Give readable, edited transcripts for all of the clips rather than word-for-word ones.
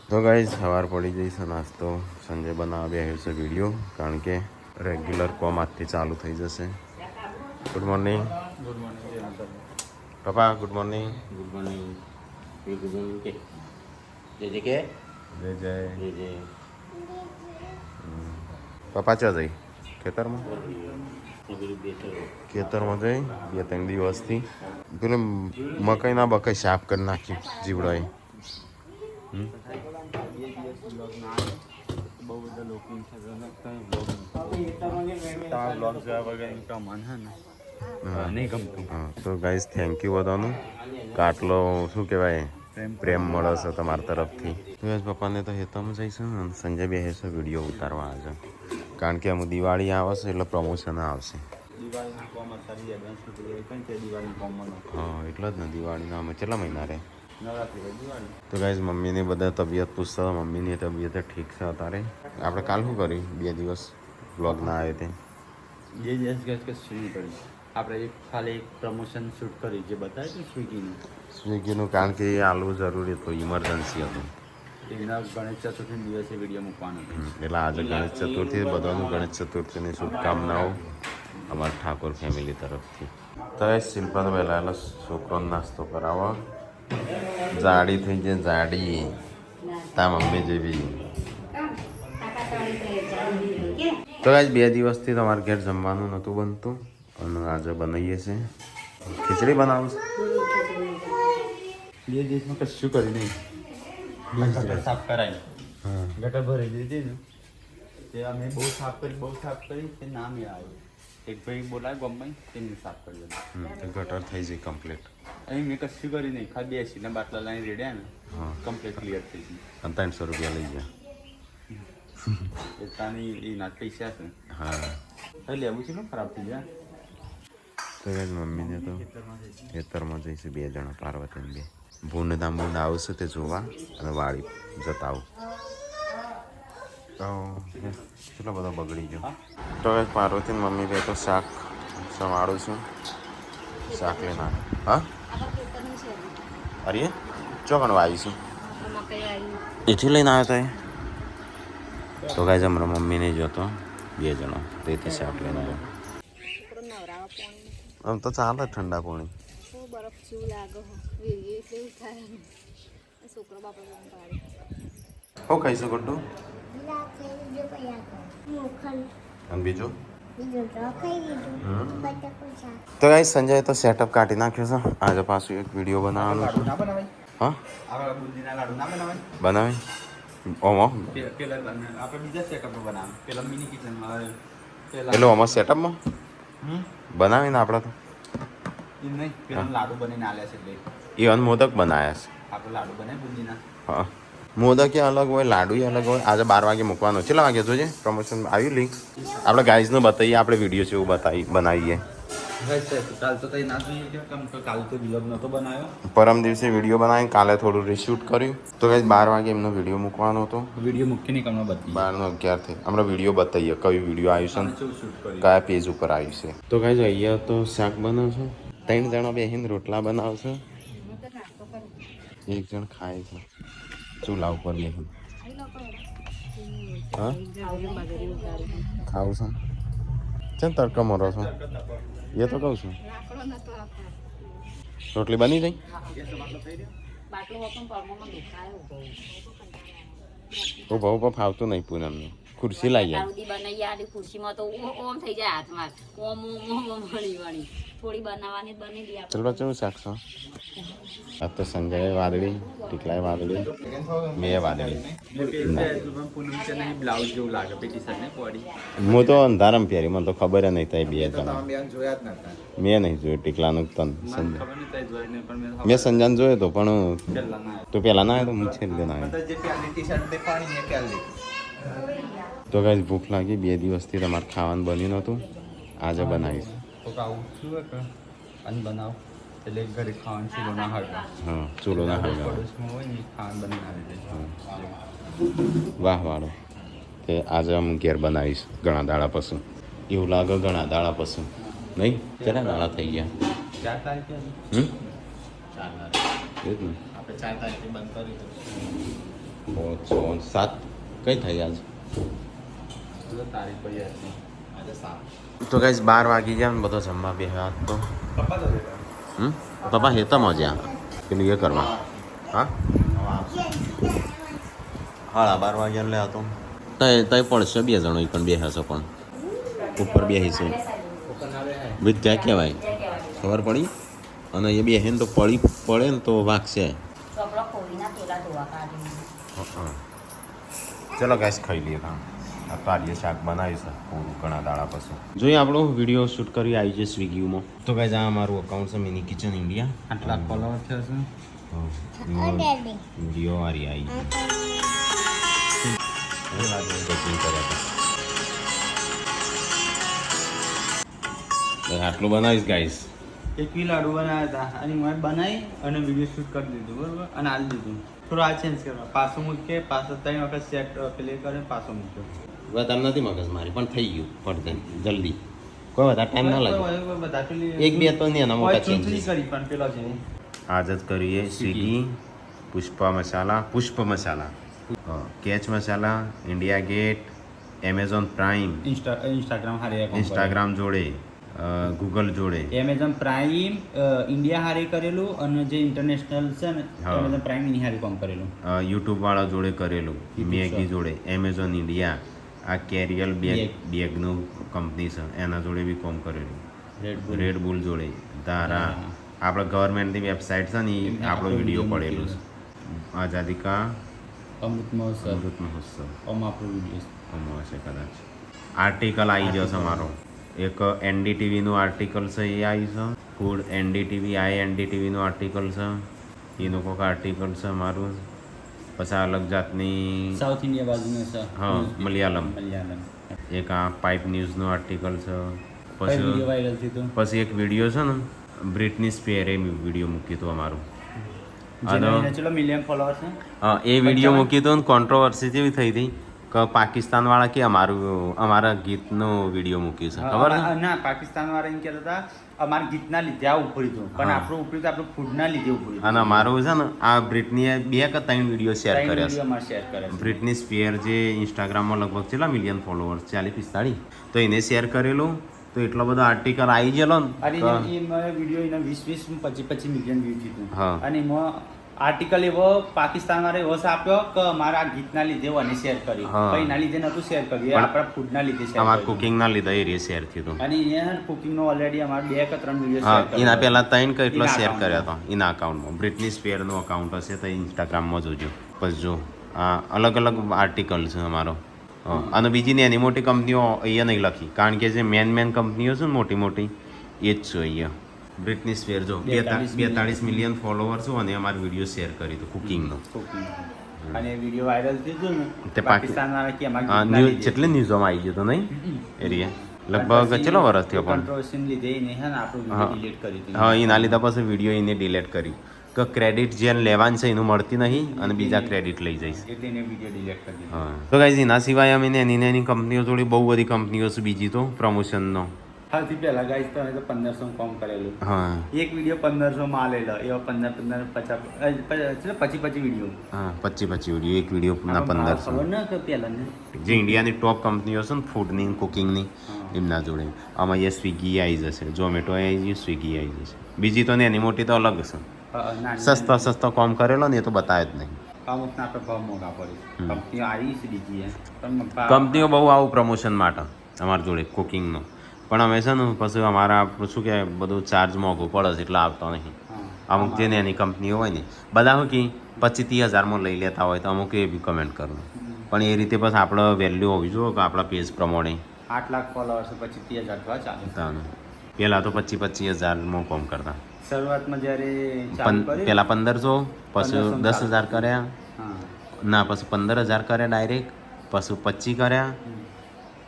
તો ગાઈઝ સવાર પડી જઈશ નાસ્તો સંજય બનાવી આવ્યો છે વિડીયો, કારણ કે રેગ્યુલર કોમ આજથી ચાલુ થઈ જશે. Good morning. ગુડ મોર્નિંગ પપ્પા. Good morning. Good morning. Good morning કે જય કે જય જય જય જય. પપ્પા ચા જઈ ખેતરમાં જઈ 2-3 દિવસથી પેલું મકાઈના બકાઈ સાફ કરી નાખ્યું જીવડાએ. બહુ બધા લોકો નહીં ગમતું. હા તો ગાઈઝ થેન્ક યુ બધાનું, કાટલો શું કહેવાય પ્રેમ મળે છે તમારા તરફથી. બસ પપ્પાને તો હેતામાં જઈશું અને સંજય બે છે વિડીયો ઉતારવા આજે, કારણ કે અમુક દિવાળી આવશે એટલે પ્રમોશન આવશે. હા એટલે જ ને, દિવાળીના અમે કેટલા મહિના રહે તો ગાઈઝ મમ્મીની બધા તબિયત પૂછતા, મમ્મીની તબિયત ઠીક છે અત્યારે. આપણે કાલ શું કર્યું 2 દિવસ વ્લોગ ના આવે તે 2 દિવસ ગેસ કે સ્વિંગ કરી આપણે ખાલી એક પ્રમોશન શૂટ કરી જે બતાવ્યું સ્વિગીનું, કારણ કે એ આલવું જરૂરી હતું, ઇમરજન્સી હતું. એના ગણેશ ચતુર્થી દિવસે વિડીયો મૂકવાનો હતો. એટલે આજે ગણેશ ચતુર્થી, બધાનું ગણેશ ચતુર્થીની શુભકામનાઓ અમારા ઠાકોર ફેમિલી તરફથી. તો એ શિલ્પા તો વહેલા છોકરોને નાસ્તો કરાવો, જાડી થઈ જાય જાડી, તા મમ્મી જેવી. તો આજ 2 દિવસથી તમારા ઘેર જમવાનું નહોતું બનતું અને આજે બનાવીએ છીએ. ખીચડી બનાવું છે. 2 દિવસમાં કશું કરી નહીં. ગટર સાફ કરાય, ગટર ભરી દીધી ને તે અમે બહુ સાફ કરી તે નામ આવ્યું. એક ભાઈ બોલાય ગમે તેમને સાફ કરી દીધું. ગટર થઈ જાય કમ્પ્લીટ. અહીં મેં કશું કરી નહીં, ખાલી બેસીને બાટલા લાઈને રેડ્યા ને કમ્પ્લીટ ક્લિયર થઈ ગઈ. અને 300 રૂપિયા લઈ ગયા. એ તાની એના પૈસા છે. હા લેવું છે ને ખરાબ થઈ જાય. તો ગાઈઝ મમ્મીને તો ખેતરમાં જઈશું 2 જણા, પાર્વતીને 2. ભૂંડ દાંબુંડ આવશે તે જોવા અને વાળી જતા આવું. તો કેટલો બધો બગડી ગયો. તો ગાઈઝ પાર્વતીને મમ્મી 2 તો શાક સમાડું છું, શાક લઈને આવે. હા અરે ચોકણ આવીશું એથી લઈને આવ્યો તો ગાઈઝ હમણાં મમ્મી નહીં જોતો 2 જણા તેથી શાક લઈને આવ્યો. આમ તો ચાલે ઠંડા પાણી. હું ખાઈશું ગુડ્ડુ? અને બીજું તો ગાઈસ સંજય તો સેટઅપ કાઢી નાખ્યો છે. આજે પાછું એક વિડીયો બનાવવાનો છે. હા બનાવે ઓમો એટલે ઓમો સેટઅપમાં બનાવીને આપણે તો લાડુ બનીને આલ્યા છે. ઈવન મોદક બનાવ્યા છે. આપણે લાડુ બનાવી બુંદીના. હા મોદક અલગ હોય, લાડુ અલગ હોય. આજે 12 વાગે મૂકવાનો. કેટલા વાગે જોજે પ્રમોશન આવ્યું લિંક. આપણે ગાઈઝનું બતાવીએ, આપણે વિડીયો છે એવું બનાવીએ. કાલ તો વિલોગ નહોતો બનાવ્યો, પરમ દિવસે વિડીયો બનાવીને કાલે થોડું રીશૂટ કર્યું. તો ગાઈઝ 12 વાગે એમનો વિડીયો મૂકવાનો હતો. વિડીયો મૂકી નહીં કમનો બધી 12:11 આપણે વિડીયો બતાવીએ કયું વિડીયો આવ્યું છે, કયા પેજ ઉપર આવ્યું છે. તો ગાઈઝ અહીંયા તો શાક બનાવશો, 3 જણા બેસીને રોટલા બનાવશે, 1 જણ ખાય છે ચૂલા ઉપર બેસીને. હા ખાવું છે ચેમ તડકા મરો છો? એ તો કહું છું રોટલી બની ગઈ. ઉભા ફાવતું નહીં પૂનમને. ખુરશી લાવી ખુરશીમાં તો ઓમ થઈ જાય હાથમાં ઓમ વળી થોડી બનાવવાની બની દી. ચલો ચલો શાક છો. આ તો સંજય વાદળી, ટીકલાય વાદળી, મેં વાદળી. બ્લાઉઝ જેવું લાગે પેટી સર ને પોડી. હું તો અંધારામ પહેરી, મને તો ખબર નહીં થાય 2 જણા. મેં નહીં જોયું ટીકલાનું તન સંજય. મેં સંજાન જોયો તો પણ તું પહેલા ના આવ્યો તો હું છેલ્લે ના આવ્યો. તો ગાઈઝ ભૂખ લાગી, 2 દિવસથી તમારે ખાવાનું બન્યું નહોતું, આજે બનાવીશ. બનાવ એટલે ઘરે ખાવાનું ચૂલો ના હળગે. હા ચૂલો ના હળગે. હોય ને ખાવાનું બનાવી વાહ વાળો તે આજે અમે ઘેર બનાવીશ ઘણા દાડા પછી. એવું લાગે ઘણા દાડા પછી નહીં? કેટલા દાડા થઈ ગયા? 4 તારીખે. 4 તારીખ. આપણે 4 તારીખે બંધ કરી 5 6 7 કઈ થઈ આજ તારીખ પડી હતી આજે 7 તો ગાઈસ 12 વાગી ગયા ને બધો જમવા બે હાથ તો પપ્પા હેતામાં જ્યાં પેલું એ કરવા હા 12:30 વાગ્યા લે હતો તય પડશે 2 જણો પણ બે હશો પણ ઉપર બેસીશું વિથ ત્યાં કહેવાય ખબર પડી અને એ બે હેન તો પડે ને તો વાગશે ચોપડા ખોલીના પેલા ધોવા કાઢી ચલો ગાઈસ ખાઈ લઈએ કામ આ તો આજે શાક બનાવીશું પૂરું ઘણા દાડા પછી જોઈએ આપણો વિડીયો શૂટ કરી આવી છે સ્વિગીમાં તો ગાઈસ આ અમારું અકાઉન્ટ છે મિની કિચન ઇન્ડિયા આટલા ફોલોવર થયો છે વિડીયો વારી આવી આટલું બનાવીશ ગાઈસ એકવી લાડુ બનાવ્યા હતા અને મેં બનાવી અને વિડીયો શૂટ કરી દીધું બરોબર અને આલી દીધું થોડું આ ચેન્જ કરવા પાછું મૂકે પાછો 3 વખત સેટ પ્લે કરે પાછો મૂક્યો વધારે નથી મગજ મારી પણ થઈ ગયું પડતે જલ્દી કોઈ વધારે ટાઈમ ના લાગે બધા પેલી એક બે તો નહીં એના મોટા ચૂંટણી ચેન્જીસ કરી પણ પેલો છે આજ જ કરીએ Swiggy Pushp masala Catch masala India Gate Amazon Prime Instagram હારે ઇન્સ્ટાગ્રામ જોડે ગૂગલ જોડે એમેઝોન પ્રાઇમ ઇન્ડિયા હારે કરેલું અને જે ઇન્ટરનેશનલ છે ને હા. એમેઝોન પ્રાઇમ એની હારે કામ કરેલું યુટ્યુબ વાળા જોડે કરેલું YouTube મેગી shop. જોડે એમેઝોન ઇન્ડિયા આ કેરિયલ બેગનું કંપની છે એના જોડે બી કોમ કરેલું રેડ બુલ જોડે ધારા હા. આપણે ગવર્મેન્ટની વેબસાઇટ છે ને ઈ એમને આપણો આપણો વિડીયો video પડેલું છે આઝાદી કા અમૃત મહોત્સવ અમૃત મહોત્સવ આમાં આપણું વિડીયો આમાં હશે કદાચ આર્ટિકલ આવી જશે મારો એક એનડીટીવીનું આર્ટિકલ છે એ આવી છે ફૂડ એનડીટીવી એનડીટીવીનું આર્ટિકલ છે એનું કોઈક આર્ટિકલ છે મારું પછી અલગ જાતની સાઉથ ઇન્ડિયા બાજુનો છે હા, મલયાલમ. મલયાલમ એક આ પાઇપ ન્યૂઝનું આર્ટિકલ છે કઈ પછી વિડીયો વાયરલ થયું પછી એક વિડીયો છે ને બ્રિટની સ્પેરે વિડીયો મૂક્યું હતું અમારું જેનો એને ચલો મિલિયન ફોલોઅર છે હા એ વિડીયો મૂક્યું હતું ને કોન્ટ્રોવર્સી જેવી થઈ હતી કે પાકિસ્તાન વાળા કે અમારા ગીતનો વિડીયો મૂક્યું છે ખબર છે ના પાકિસ્તાન વાળા એમ કહેતા હતા અમારા ગીતના લીધે આ ઉપરી હતું પણ હા. આપણું ઉપરી તો આપણું ફૂડના લીધે ઉપરી અને અમારું છે ને આ બ્રિટનીએ 2 કે 3 વિડીયો શેર કર્યા છે અમારે શેર કરે છે બ્રિટની સ્પીયર જે ઇન્સ્ટાગ્રામમાં લગભગ કેટલા મિલિયન ફોલોવર્સ 40-45 તો એને શેર કરેલું તો એટલો બધો આર્ટિકલ આવી ગયેલો ને અને કે એમાં વિડીયો એના 20 25 મિલિયન વ્યૂ થયું હા. અને એમાં આર્ટિકલ એવો પાકિસ્તાન વાળા એવો આપ્યો કે મારા ગીતના લીધે મને શેર કર્યું હા. કઈ ના લીધે નતું શેર કર્યું એ પણ આપણા ફૂડના લીધે શેર અમારા કર્યું કુકિંગના લીધે એ રે શેર થયું હતું અને એને કુકિંગનો ઓલરેડી અમારે 2 કે 3 વિડીયો હા શેર એના પહેલા 3 કે એટલો એના શેર account કર્યા હતા એના અકાઉન્ટમાં બ્રિટની સ્પેરનું અકાઉન્ટ હશે તો ઇન્સ્ટાગ્રામમાં જોજો પછી જો આ અલગ અલગ આર્ટિકલ છે અમારો હા. અને બીજી નાની મોટી કંપનીઓ અહીંયા નહીં લખી કારણ કે જે મેન કંપનીઓ છે ને મોટી મોટી એ જ છે અહીંયા બ્રિટની સ્પેર જો 42 મિલિયન ફોલોવર છું અને અમારો વિડીયો શેર કરી હતો કુકિંગનો cooking. અને એ વિડીયો વાયરલ થયું ને તે પાકિસ્તાન વાળા કે અમારા હા ગીતના ન્યૂઝ લીધે. જેટલી ન્યૂઝોમાં આવી ગયો તો નહીં એરિયા લગભગ કેટલો વર્ષ થયો પણ Controversy ને લીધે એને હે ને આપણું હા. વિડીયો delete કરી દીધું. હા એના લીધા પછી વિડીયો એને ડિલીટ કરી કે ક્રેડિટ જે લેવાનું છે એનું મળતી નહીં અને બીજા ક્રેડિટ લઈ જઈશ એટલે એને વિડીયો delete કરી દીધું. હા તો ગાઈઝ એના સિવાય અમે એની કંપનીઓ જોડી બહુ બધી કંપનીઓ છે બીજી તો પ્રમોશનનો સૌથી પહેલા ગાઈસ તો અમે તો 1500 માં કામ કરેલું હા એક વિડીયો 1500 માં આલેલો એવા 15 50 વિડીયો હા 25 વિડીયો એક વિડીયોના 1500 ખબર ના કે પહેલા ને જે ઇન્ડિયાની ટોપ કંપનીઓ છે ને ફૂડની કુકિંગની એમના જોડે આમાં એ સ્વિગી આવી જશે ઝોમેટો આવી જશે સ્વિગી આવી જશે બીજી તો એની મોટી તો અલગ છે સસ્તો કામ કરેલો ને એ તો બતાવે જ નહીં અમુક ના આપણે ભાવ મોંઘા પડે કંપનીઓ આવી છે બીજી એ પણ કંપનીઓ બહુ આવું પ્રમોશન માટે અમારા જોડે કુકિંગનો પણ અમે છે ને પછી અમારા શું કે બધું ચાર્જ મોંઘું પડે છે એટલે આવતો નહીં અમુક જે એની કંપનીઓ હોય ને બધા શું કે 25-30 હજારમાં લઈ લેતા હોય તો અમુક એ બી કમેન્ટ કરું પણ એ રીતે બસ આપણે વેલ્યુ હોવી જોઈએ કે આપણા પેજ પ્રમાણે 8 લાખ ફોલોઅર્સ પછી 30,000 થવા ચાલે પહેલાં તો 25 હજારમાં કોમ કરતા શરૂઆતમાં જ્યારે ચાલુ કર્યું પહેલાં 1500 પછી 10,000 કર્યા હા ના પછી 15,000 કર્યા ડાયરેક્ટ પછી 25 કર્યા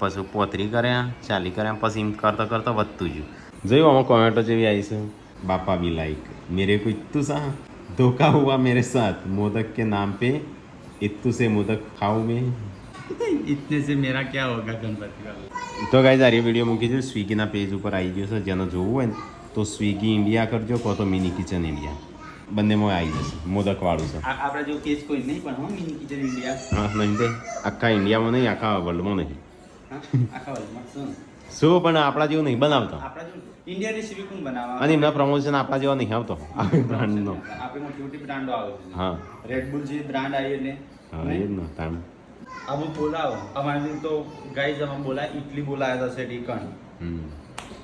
પછી 35 કર્યા 40 કર્યા પછી એમ કરતાં કરતાં વધતું ગયું જોયું આમાં કોમેન્ટો જેવી આવી છે બાપા બી લાઈક મેરે કો इत्तू सा धोखा हुआ मेरे साथ मोदक के नाम पे इत्तू से मोदक खाऊं मैं इतने से मेरा क्या होगा गणपति वाला તો ગાઈઝ આ વિડીયો મૂકી છે સ્વિગીના પેજ ઉપર આવી ગયો છે જેને જોવું હોય ને તો સ્વિગી ઇન્ડિયા કરજો કહો તો મિની કિચન ઇન્ડિયા બંનેમાં આવી જશે મોદક વાળું છે આપણા જેવું કેસ કોઈ નહીં પણ હો મિની કિચન ઇન્ડિયા હા નહીં તે આખા ઇન્ડિયામાં નહીં આખા વર્લ્ડમાં નહીં આખા વર્લ્ડમાં શું શું પણ આપણા જેવું નહીં બનાવતો આપણા જેવું ઇન્ડિયન રેસીપી કોણ બનાવવા અને એમના પ્રમોશન આપણા જેવા નહીં આવતો આ બ્રાન્ડનો આપણે મોટી મોટી બ્રાન્ડો આવે છે હા રેડબુલ જે બ્રાન્ડ આવી એટલે હા એ જ ને ટાઈમ અમુક બોલાવો અમારે તો ગાઈઝ અમે બોલાય ઇટલી બોલાયા હતા ટીકણ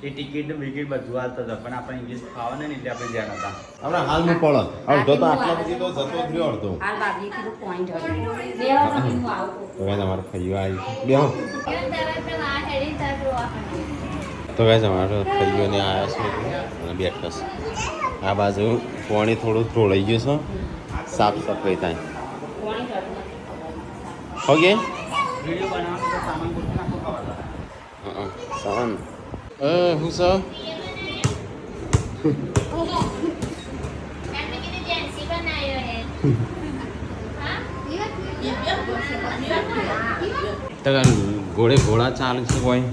એ ટિકિટ વિકેટ બધું હાલતા હતા પણ આપણે ઇંગ્લિશ ખાવાના ને એટલે આપણે ધ્યાન હતા આપણે હાલનું પડત અડધો તો આટલા પછી તો જતો જ રહ્યો અડધો હાલ બાબી કીધું પોઈન્ટ હતો બેહો મમ્મી હું આવું તો ગાઈસ અમારે ખાઈઓ આવી બેહો કેમ તારા તો આ હેડી તારો આ તો ગાઈસ અમારે ખાઈઓને આવ્યા છે અને બેઠા છે આ બાજુ પાણી થોડું ઢોળાઈ ગયું છે સાફ સફાઈ થાય પોઈન્ટ હતો ઓકે વિડીયો બનાવવાનો તો સામાન ગોઠવી નાખો ખાવા સામાન હું છે ઘોડે ઘોડા ચાલે છે કોઈ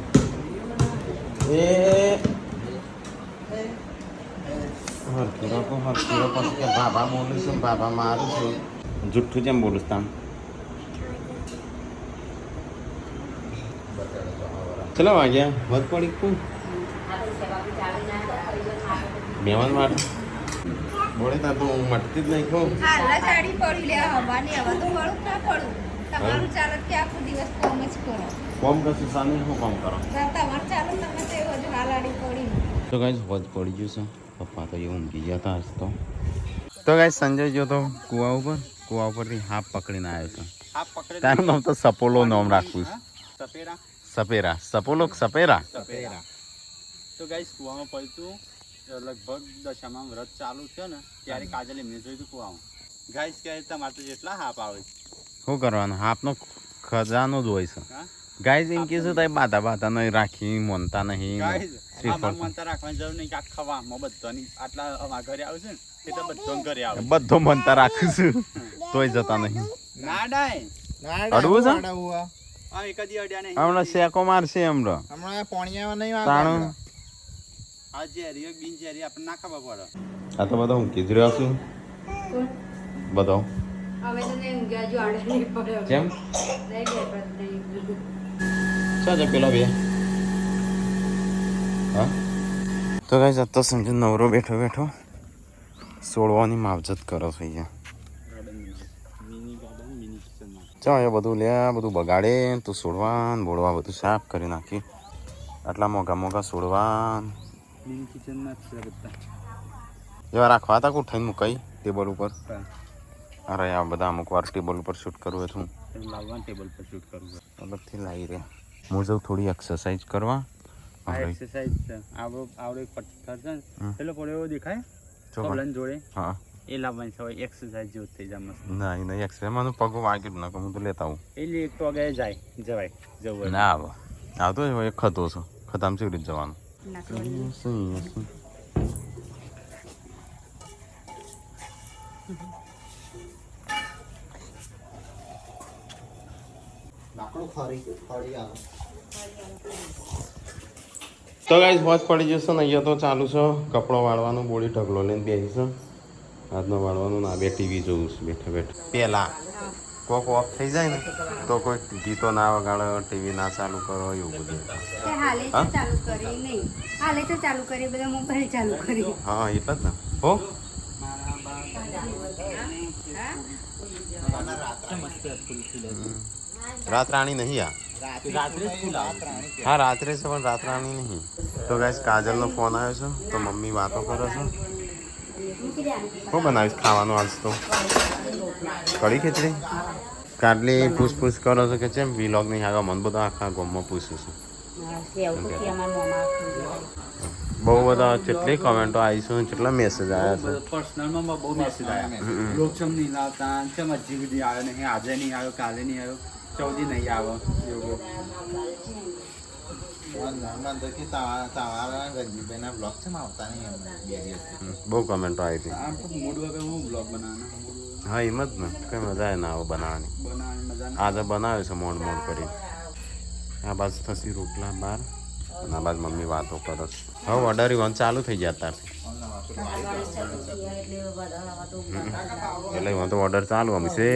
એ હરખીરો પછી કે બાબા બોલું છું બાબા મારું છું જુઠ્ઠું જેમ બોલું છું ચલો વાગ્યા વધ પડી કું મહેમાન માટે બોલે તા તો હું મટતી જ નહીં કહું હાલા ચાડી પડી લે હવાની હવા તો મળું ના પડું તમારું ચાલો કે આખો દિવસ કોમ જ કરો કોમ કશું સામે શું કામ કરો તમારું ચાલો તમે તો એવું જ હાલાડી પડી તો ગાઈસ વધ પડી ગયું છે પપ્પા તો એવું ઊંઘી ગયા હતા આજ તો ગાઈસ સંજય જો તો કુવા ઉપરથી હાફ પકડીને આવ્યો છે આ પકડે તારું નામ તો સપોલો નામ રાખવું છે સપેરા સપેરા સપોલો સપેરા સપેરા તો ગાઈસ કુવામાં પડતું લગભગ દશામાં વ્રત ચાલુ છે ને ત્યારે કાજલ એમને જોયું કુવામાં ગાઈસ કહે તમારે તો જેટલા હાપ આવે છે શું કરવાનું હાફનો ખજાનો જ હોય છે હા ગાઈસ એમ કીધું તો બાતા નહીં રાખી મોનતા નહીં ગાઈસ શ્રીફળ મનતા રાખવાની જરૂર નહીં કે આખા વામમાં બધાની આટલા અમારા ઘરે આવે છે ને એટલે બધો ઘરે આવે બધો મનતા રાખું છું તોય જતા નહીં ના ડાય અડવું છે આ એકાદી અડ્યા નહીં હમણાં શેકો મારશે હમણાં હમણાં પોણિયા નહીં તાણું આ ઝેરી બિન ઝેરી આપણે ના ખબર પડે આ તો બધા હું કીધું રહ્યો છું બધો હવે તો નહીં ઊંઘ્યા જો આડે નહીં પડ્યો કેમ નહીં બે નહીં શું છે પેલો બે હા તો ગાઈસ આ તો સમજો નવરો બેઠો બેઠો સોળવાની માવજત કરો છો અહીંયા મિની ગાર્ડન મિની કિચનમાં ચાલ એ બધું લે બધું બગાડે તું સોડવાન બોડવા બધું સાફ કરી નાખી આટલા મોઘા સોડવાન મિની કિચનમાં જ છે બધા એવા રાખવા હતા કુઠાઈને મુકાઈ ટેબલ ઉપર અરે આ બધા અમુક વાર ટેબલ ઉપર શૂટ કરવું હતું લાવવાનું ટેબલ પર શૂટ કરવું અલગથી લાવી રહ્યા હું જઉં થોડી એક્સરસાઇઝ કરવા આ એક્સરસાઇઝ છે આવડે એક પથ્થર છે ને પેલો પડ્યો એવો દેખાય જો કબલન જોડે હા એ લાવવાની છે એક્સરસાઇઝ જેવું થઈ જાય મસ્ત નહીં એક્સરસાઇઝ મને પગ વાગ્યું ના હું તો લેતા આવું એટલે એક તો આગળ જવાય જવું ના આવે આવતો જ હોય ખતો છો ખતામ કેવી રીતે જવાનું તો ગાઈસ બસ પડી જશે ને અહીંયા તો ચાલુ છે કપડો વાળવાનું બોડી ઢગલો લઈને બેસી છે આજનો વાળવાનું ના બે ટીવી જોઉં છું બેઠા બેઠા પહેલા કોક ઓફ થઈ જાય ને તો કોઈ ગીતો ના વગાડો ટીવી ના ચાલુ કરો એવું બધું હાલે તો ચાલુ કરી નહીં હાલે તો ચાલુ કરી બધા મોબાઈલ ચાલુ કરી હા એટલે જ ને હો રાત રાણી નહીં આ હા રાત્રે છે પણ રાત રાણી નહીં તો ગાઈસ કાજલનો ફોન આવ્યો છે તો મમ્મી વાતો કરે છે શું બનાવીશ ખાવાનું આજ તો કઢી ખીચડી કાટલી પૂછપૂછ કરો છો કે કેમ વિલોગ નહીં આવ્યો મને બધા આખા ગામમાં પૂછું છું બહુ બધા કેટલી કમેન્ટો આવી છે કેટલા મેસેજ આવ્યા છે પર્સનલમાં બહુ મેસેજ આવ્યા લોક ચમ નહીં લાવતા ચમ હજી સુધી આવ્યો નહીં આજે નહીં આવ્યો કાલે નહીં આવ્યો ચૌદી નહીં આવ્યો એવું બહુ કમેન્ટો આવી હતી આમ તો મૂડ વગર હું બ્લોગ બનાવવાનો હા એમ જ ને કઈ મજા ના આવે બનાવવાની બનાવવાની મજા આજે બનાવે છે મોડ મોડ કરી આ બાજુ થશે રોટલા બાર અને આ બાદ મમ્મી વાતો કરે છે. હવે ઓર્ડર ઇવન ચાલુ થઈ ગયા ત્યારથી એટલે ઇવન તો ઓર્ડર ચાલુ અમે છે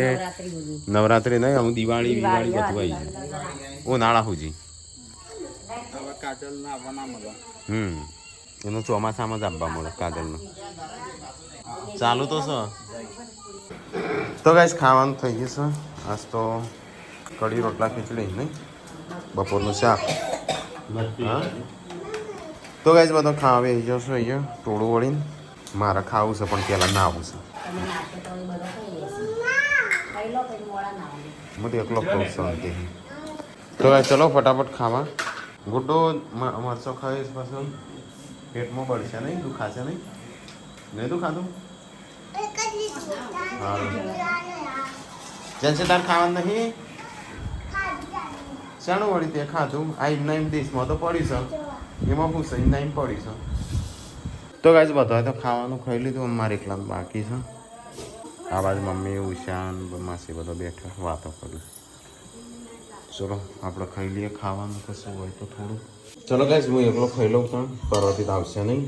નવરાત્રી નહીં અમે દિવાળી બધું આવી જાય ઉનાળા સુધી હવે કાજલ ના આવવા ના મળે. એનું ચોમાસામાં જ આપવા મળે કાજલનું ચાલુ તો છે. તો ગાઈસ ખાવાનું થઈ ગયું છે. આજ તો કઢી રોટલા ખીચડી નહીં બપોરનું શાક. હા તો ગાઈસ બધો ખાવા આવી જશો અહીંયા ટોળું વળીને મારે ખાવું છે પણ પહેલાં ના આવું છે. હું તો એકલો ખાઉં શાંતિ. તો ગાઈસ ચલો ફટાફટ ખાવા. ગુડ્ડો મરચો ખાઈશ પછી પેટમાં બળશે નહીં દુખાશે નહીં નહીં દુખાતું. જેનસે તાર ખાવાનું નહીં શાનું વળી તે ખાધું આ એમના એમ દેશમાં તો પડી છે એમાં શું છે એમના એમ પડી છે. તો ગાઈસ બધા તો ખાવાનું ખાઈ લીધું અમારે એકલા બાકી છે. આ બાજુ મમ્મી ઉષાન માસી બધો બેઠા વાતો કરું. ચલો આપણે ખાઈ લઈએ ખાવાનું કશું હોય તો થોડું. ચલો ગાઈસ હું એકલો ખાઈ લઉં પણ પરવાથી આવશે નહીં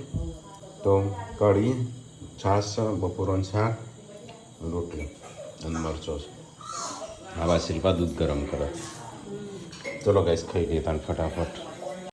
તો કઢી છાશ બપોરનું શાક રોટલી અને મરચો છે. આવા શિલ્પા દૂધ ગરમ કરે. ચલો ગાઈસ ખાઈ લઈએ તાન ફટાફટ.